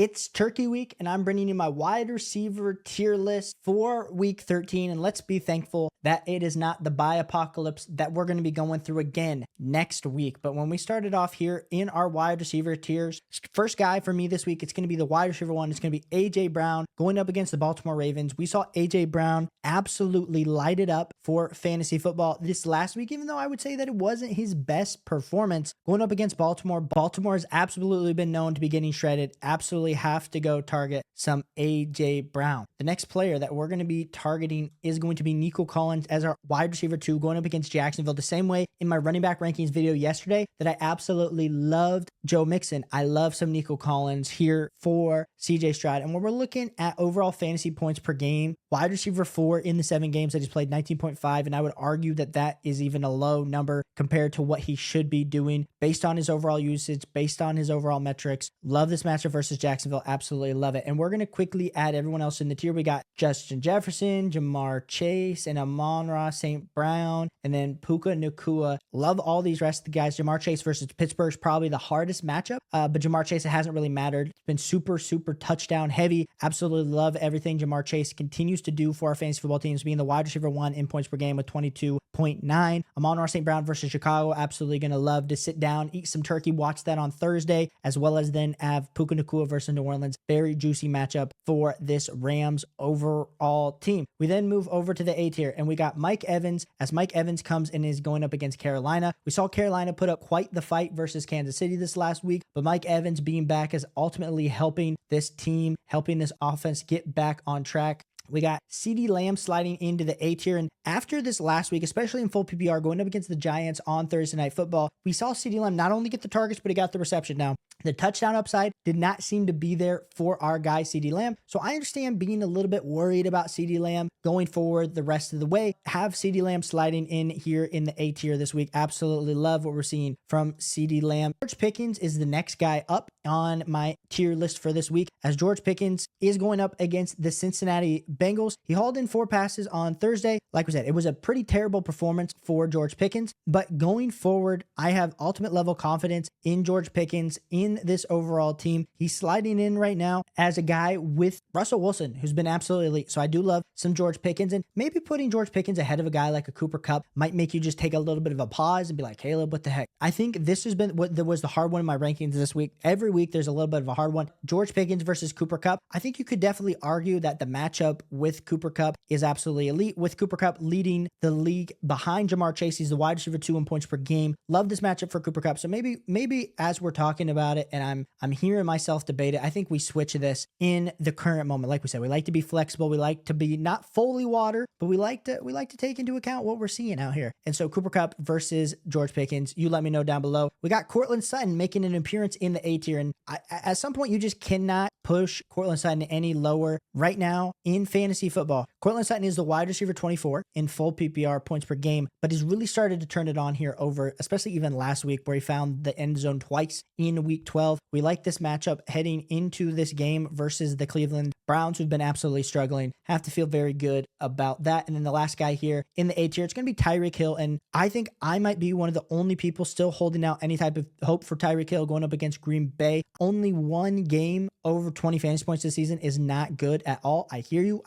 It's Turkey Week, and I'm bringing you my wide receiver tier list for Week 13. And let's be thankful that it is not the bye apocalypse that we're going to be going through again next week. But when we started off here in our wide receiver tiers, first guy for me this week, it's going to be the wide receiver one. It's going to be A.J. Brown going up against the Baltimore Ravens. We saw A.J. Brown absolutely light it up for fantasy football this last week, even though I would say that it wasn't his best performance going up against Baltimore. Baltimore has absolutely been known to be getting shredded. Absolutely have to go target some A.J. Brown. The next player that we're going to be targeting is going to be Nico Collins as our wide receiver 2 going up against Jacksonville. The same way in my running back rankings video yesterday that I absolutely loved Joe Mixon. I love some Nico Collins here for CJ Stroud. And when we're looking at overall fantasy points per game, wide receiver 4 in the 7 games that he's played, 19.5. And I would argue that that is even a low number compared to what he should be doing based on his overall usage, based on his overall metrics. Love this matchup versus Jacksonville. Absolutely love it. And we're going to quickly add everyone else in the tier. We got Justin Jefferson, Jamar Chase, and Amon-Ra St. Brown, and then Puka Nacua. Love all these rest of the guys. Jamar Chase versus Pittsburgh is probably the hardest matchup, but Jamar Chase, it hasn't really mattered. It's been super touchdown heavy. Absolutely love everything Jamar Chase continues to do for our fantasy football teams, being the wide receiver 1 in points per game with 22.9. Amon-Ra St. Brown versus Chicago. Absolutely going to love to sit down, eat some turkey, watch that on Thursday, as well as then have Puka Nacua versus New Orleans. Very juicy matchup for this Rams overall team. We then move over to the A tier, and we got Mike Evans as Mike Evans comes and is going up against Carolina. We saw Carolina put up quite the fight versus Kansas City this last week, but Mike Evans being back is ultimately helping this team, helping this offense get back on track. We got CeeDee Lamb sliding into the A tier. And after this last week, especially in full PPR, going up against the Giants on Thursday Night Football, we saw CeeDee Lamb not only get the targets, but he got the reception. Now, the touchdown upside did not seem to be there for our guy, CeeDee Lamb. So I understand being a little bit worried about CeeDee Lamb going forward the rest of the way. Have CeeDee Lamb sliding in here in the A tier this week. Absolutely love what we're seeing from CeeDee Lamb. George Pickens is the next guy up on my tier list for this week, as George Pickens is going up against the Cincinnati Bengals. He hauled in 4 passes on Thursday. Like we said, it was a pretty terrible performance for George Pickens, but going forward, I have ultimate level confidence in George Pickens in this overall team. He's sliding in right now as a guy with Russell Wilson, who's been absolutely elite. So I do love some George Pickens, and maybe putting George Pickens ahead of a guy like a Cooper Kupp might make you just take a little bit of a pause and be like, Caleb, what the heck? I think this has been what was the hard one in my rankings this week. Every week there's a little bit of a hard one. George Pickens versus Cooper Kupp. I think you could definitely argue that the matchup with Cooper Kupp is absolutely elite, with Cooper Kupp leading the league behind Jamar Chase. He's the wide receiver 2 in points per game. Love this matchup for Cooper Kupp. So maybe as we're talking about it and I'm hearing myself debate it, I think we switch this in the current moment. Like we said, we like to be flexible. We like to be not fully water, but we like to take into account what we're seeing out here. And so Cooper Kupp versus George Pickens, you let me know down below. We got Courtland Sutton making an appearance in the A tier, and at some point you just cannot push Courtland Sutton any lower right now in fantasy football. Courtland Sutton is the wide receiver 24 in full PPR points per game, but he's really started to turn it on here over, especially even last week where he found the end zone twice in week 12. We like this matchup heading into this game versus the Cleveland Browns, who've been absolutely struggling. Have to feel very good about that. And then the last guy here in the A tier, it's going to be Tyreek Hill. And I think I might be one of the only people still holding out any type of hope for Tyreek Hill going up against Green Bay. Only one game over 20 fantasy points this season is not good at all. I hear you.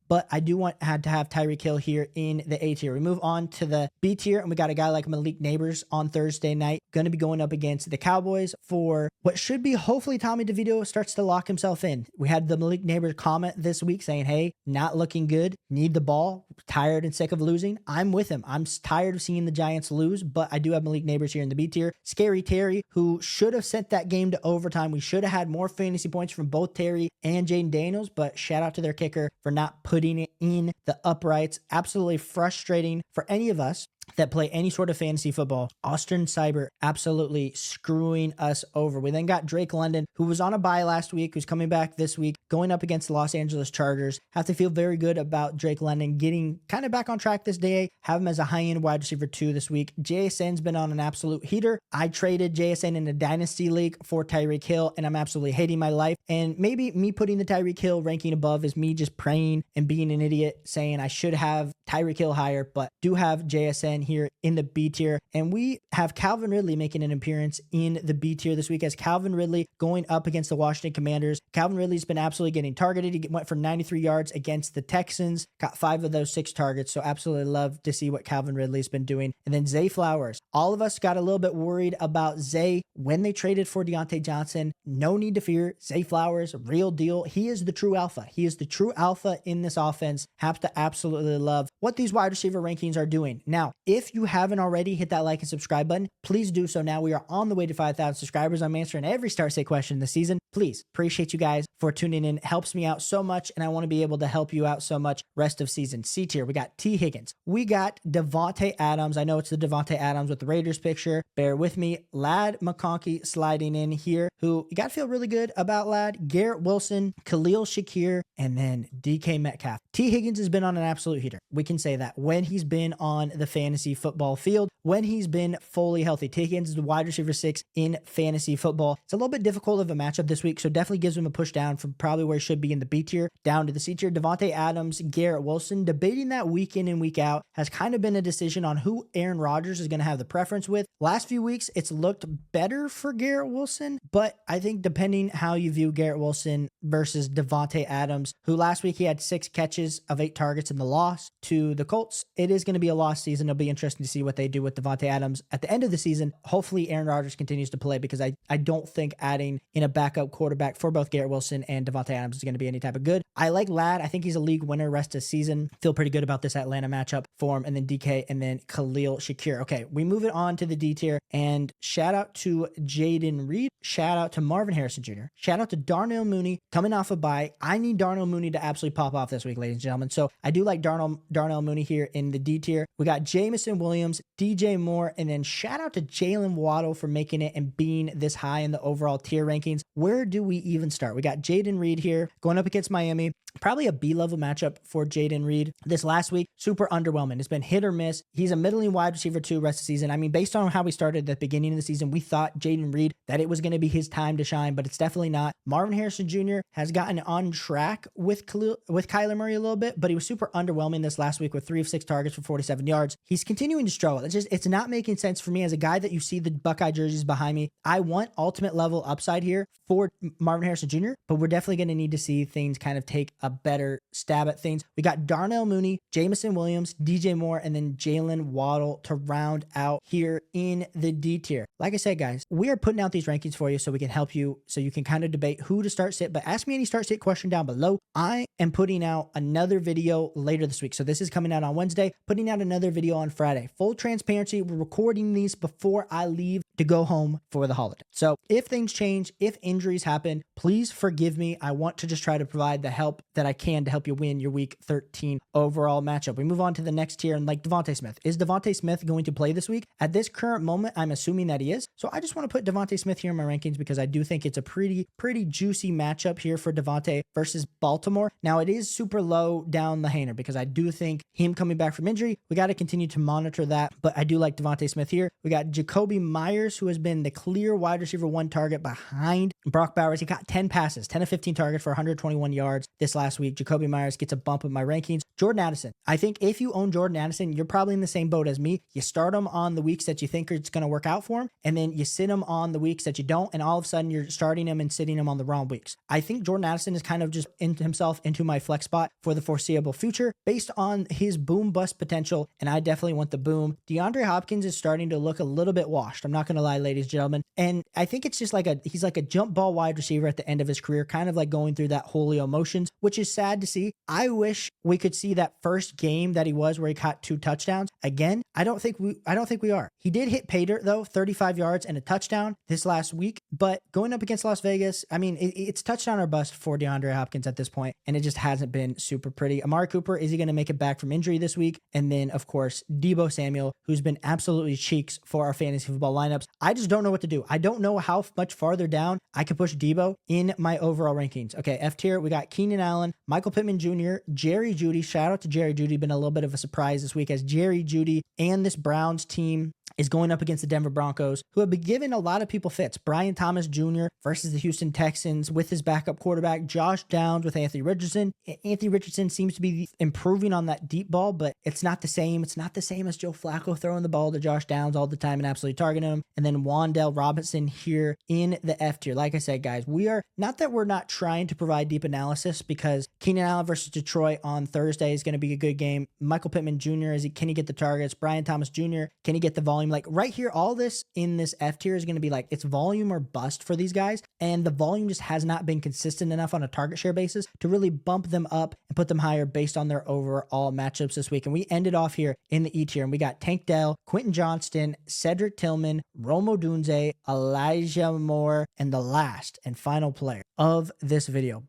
But I do want to have Tyreek Hill here in the A tier. We move on to the B tier, and we got a guy like Malik Neighbors on Thursday night, going to be going up against the Cowboys for what should be hopefully Tommy DeVito starts to lock himself in. We had the Malik Neighbors comment this week saying, hey, not looking good, need the ball, tired and sick of losing. I'm with him. I'm tired of seeing the Giants lose, but I do have Malik Neighbors here in the B tier. Scary Terry, who should have sent that game to overtime. We should have had more fantasy points from both Terry and Jaden Daniels, but shout out to their kicker for not putting it in the uprights. Absolutely frustrating for any of us that play any sort of fantasy football. Austin Seibert absolutely screwing us over. We then got Drake London, who was on a bye last week, who's coming back this week, going up against the Los Angeles Chargers. Have to feel very good about Drake London getting kind of back on track this day. Have him as a high-end wide receiver 2 this week. JSN's been on an absolute heater. I traded JSN in a dynasty league for Tyreek Hill, and I'm absolutely hating my life. And maybe me putting the Tyreek Hill ranking above is me just praying and being an idiot, saying I should have Tyreek Hill higher, but do have JSN then here in the B tier. And we have Calvin Ridley making an appearance in the B tier this week as Calvin Ridley going up against the Washington Commanders. Calvin Ridley's been absolutely getting targeted. He went for 93 yards against the Texans, got 5 of those 6 targets. So absolutely love to see what Calvin Ridley's been doing. And then Zay Flowers. All of us got a little bit worried about Zay when they traded for Deontay Johnson. No need to fear. Zay Flowers, real deal. He is the true alpha. He is the true alpha in this offense. Have to absolutely love what these wide receiver rankings are doing. Now, if you haven't already, hit that like and subscribe button. Please do so now. We are on the way to 5,000 subscribers. I'm answering every start say question this season. Please appreciate you guys for tuning in. It helps me out so much, and I want to be able to help you out so much rest of season. C tier, we got T. Higgins. We got Devontae Adams. I know it's the Devontae Adams with the Raiders picture. Bear with me. Lad McConkey sliding in here, who you got to feel really good about Lad. Garrett Wilson, Khalil Shakir, and then DK Metcalf. T. Higgins has been on an absolute heater. We can say that when he's been on the fantasy football field, when he's been fully healthy. T. Higgins is the wide receiver 6 in fantasy football. It's a little bit difficult of a matchup this week, so definitely gives him a push down from probably where he should be in the B tier down to the C tier. Devontae Adams, Garrett Wilson, debating that week in and week out has kind of been a decision on who Aaron Rodgers is going to have the preference with. Last few weeks, it's looked better for Garrett Wilson, but I think depending how you view Garrett Wilson versus Devontae Adams, who last week he had 6 catches of 8 targets in the loss to the Colts, it is going to be a lost season. It'll be interesting to see what they do with Devontae Adams at the end of the season. Hopefully Aaron Rodgers continues to play because I don't think adding in a backup quarterback for both Garrett Wilson and Devontae Adams is going to be any type of good. I like Lad. I think he's a league winner rest of season. Feel pretty good about this Atlanta matchup for him. And then DK and then Khalil Shakir. Okay, we move it on to the D tier, and shout out to Jaden Reed. Shout out to Marvin Harrison Jr. Shout out to Darnell Mooney coming off a bye. I need Darnell Mooney to absolutely pop off this week, ladies and gentlemen. So I do like Darnell Mooney here in the D tier. We got Jamison Williams, DJ Moore, and then shout out to Jalen Waddle for making it and being this high in the overall tier rankings. Where do we even start? We got Jaden Reed here going up against Miami. Probably a B-level matchup for Jaden Reed. This last week, super underwhelming. It's been hit or miss. He's a middling wide receiver 2 rest of the season. I mean, based on how we started at the beginning of the season, we thought Jaden Reed, that it was going to be his time to shine, but it's definitely not. Marvin Harrison Jr. has gotten on track with Kyler Murray a little bit, but he was super underwhelming this last week with 3 of 6 targets for 47 yards. He's continuing to struggle. It's not making sense for me as a guy that you see the Buckeye jerseys behind me. I want ultimate level upside here for Marvin Harrison Jr., but we're definitely going to need to see things kind of take a better stab at things. We got Darnell Mooney, Jamison Williams, DJ Moore, and then Jalen Waddle to round out here in the D tier. Like I said, guys, we are putting out these rankings for you so we can help you, so you can kind of debate who to start sit, but ask me any start sit question down below. I am putting out another video later this week. So this is coming out on Wednesday, putting out another video on Friday. Full transparency, we're recording these before I leave to go home for the holiday. So if things change, if injuries happen, please forgive me. I want to just try to provide the help that I can to help you win your week 13 overall matchup. We move on to the next tier, and like Devontae Smith. Is Devontae Smith going to play this week? At this current moment, I'm assuming that he is. So I just want to put Devontae Smith here in my rankings because I do think it's a pretty juicy matchup here for Devontae versus Baltimore. Now it is super low down the hanger because I do think him coming back from injury, we got to continue to monitor that, but I do like Devontae Smith here. We got Jacoby Myers, who has been the clear wide receiver 1 target behind Brock Bowers. He got 10 passes, 10 of 15 targets for 121 yards this last week. Jacoby Myers gets a bump in my rankings. Jordan Addison. I think if you own Jordan Addison, you're probably in the same boat as me. You start him on the weeks that you think it's going to work out for him, and then you sit him on the weeks that you don't, and all of a sudden you're starting him and sitting him on the wrong weeks. I think Jordan Addison is kind of just into himself into my flex spot for the foreseeable future based on his boom bust potential, and I definitely want the boom. DeAndre Hopkins is starting to look a little bit washed. I'm not going to lie, ladies and gentlemen, and I think it's just he's like a jump ball wide receiver at the end of his career, kind of like going through that Julio motions, which is sad to see. I wish we could see that first game that he was where he caught 2 touchdowns again. I don't think we are. He did hit pay dirt though, 35 yards and a touchdown this last week, but going up against Las Vegas, I mean, it's touchdown or bust for DeAndre Hopkins at this point, and it just hasn't been super pretty. Amari Cooper, is he going to make it back from injury this week? And then of course, Deebo Samuel, who's been absolutely cheeks for our fantasy football lineups. I just don't know what to do. I don't know how much farther down I could push Deebo in my overall rankings. Okay, F tier, we got Keenan Allen, Michael Pittman Jr., Jerry Jeudy. Shout out to Jerry Jeudy. Been a little bit of a surprise this week as Jerry Jeudy and this Browns team is going up against the Denver Broncos, who have been giving a lot of people fits. Brian Thomas Jr. versus the Houston Texans with his backup quarterback, Josh Downs with Anthony Richardson. Anthony Richardson seems to be improving on that deep ball, but it's not the same. It's not the same as Joe Flacco throwing the ball to Josh Downs all the time and absolutely targeting him. And then Wan'Dale Robinson here in the F tier. Like I said, guys, we are not that we're not trying to provide deep analysis, because Keenan Allen versus Detroit on Thursday is going to be a good game. Michael Pittman Jr., can he get the targets? Brian Thomas Jr., can he get the volume? Like right here, all this in this F tier is going to be like, it's volume or bust for these guys. And the volume just has not been consistent enough on a target share basis to really bump them up and put them higher based on their overall matchups this week. And we ended off here in the E tier, and we got Tank Dell, Quentin Johnston, Cedric Tillman, Rome Odunze, Elijah Moore, and the last and final player of this video.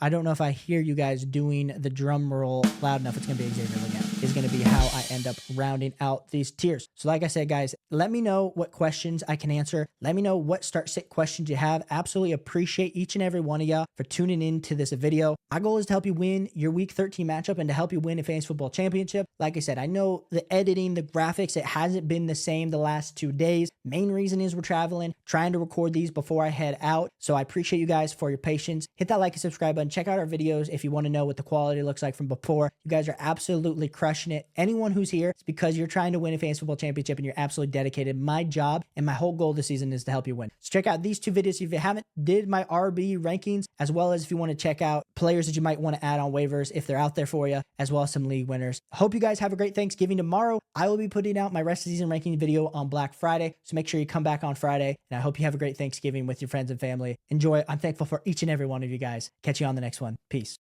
I don't know if I hear you guys doing the drum roll loud enough. It's going to be Xavier Leggett. Is going to be how I end up rounding out these tiers. So like I said, guys, let me know what questions I can answer. Let me know what start sit questions you have. Absolutely appreciate each and every one of y'all for tuning into this video. My goal is to help you win your week 13 matchup and to help you win a fantasy football championship. Like I said, I know the editing, the graphics, it hasn't been the same the last 2 days. Main reason is we're traveling, trying to record these before I head out. So I appreciate you guys for your patience. Hit that like and subscribe button. Check out our videos if you want to know what the quality looks like from before. You guys are absolutely crushing it. Anyone who's here, it's because you're trying to win a fantasy football championship and you're absolutely dedicated. My job and my whole goal this season is to help you win. So check out these 2 videos if you haven't. Did my RB rankings, as well as if you want to check out players that you might want to add on waivers if they're out there for you, as well as some league winners. Hope you guys have a great Thanksgiving. Tomorrow, I will be putting out my rest of season ranking video on Black Friday. So make sure you come back on Friday. And I hope you have a great Thanksgiving with your friends and family. Enjoy. I'm thankful for each and every one of you guys. Catch you on the next one. Peace.